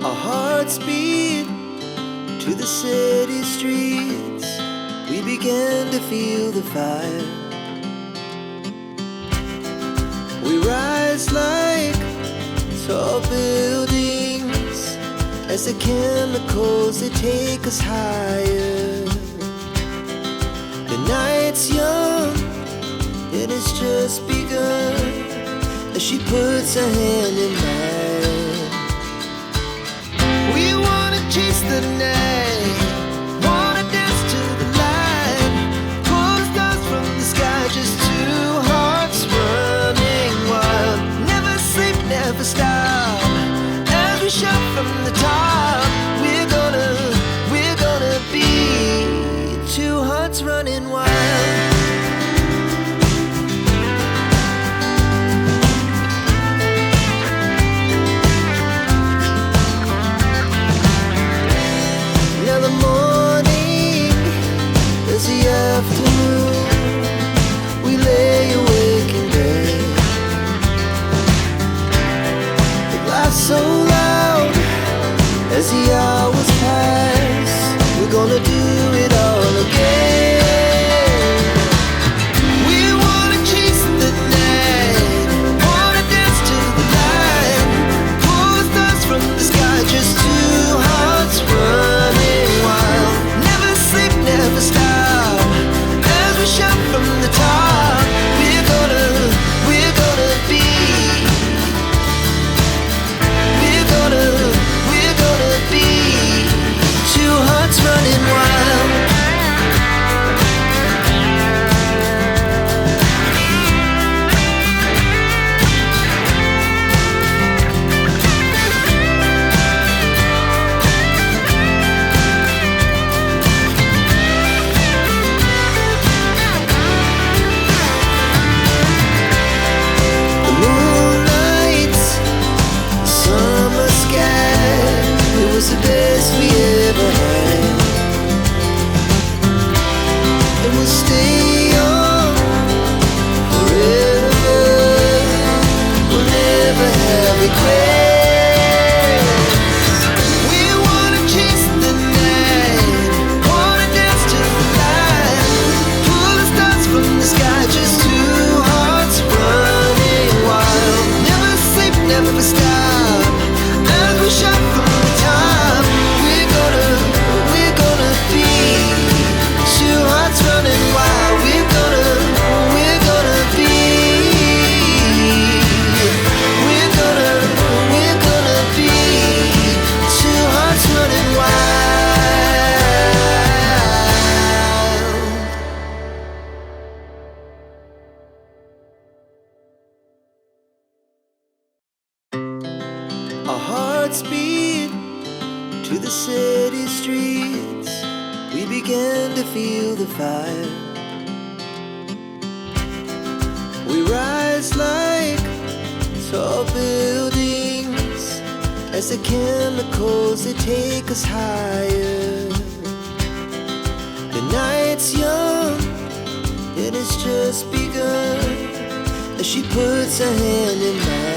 Our hearts beat to the city streets. We began to feel the fire. We rise like tall buildings as the chemicals, they take us higher. The night's young, it has just begun, as she puts her hand in mine. We wanna chase the night, wanna dance to the light, pull the stars from the sky, just two hearts running wild. Never sleep, never stop, as we shout from the top. We're gonna be two hearts running wild. Now the morning is the afternoon. We lay awake in bed. The laughs so loud as the hours pass. We're gonna do it all again. We wanna chase the night, wanna dance to the light, pull the stars from the sky, just two hearts running wild. Never sleep, never stop, as we shout from the top. We're gonna be, we're gonna be two hearts running wild. The moonlight, summer sky, it was the best we ever had. And we'll stay young forever. We'll never have regrets. We wanna chase the night, wanna dance to the light, pull the stars from the sky, just two hearts running wild. Never sleep, never stop, as we shout from the top. We're gonna be two hearts running wild. We're gonna be, we're gonna be two hearts running wild. Our hearts beat to the city streets. We began to feel the fire. We rise like tall buildings as the chemicals, they take us higher. The night's young, it has just begun, as she puts her hand in mine.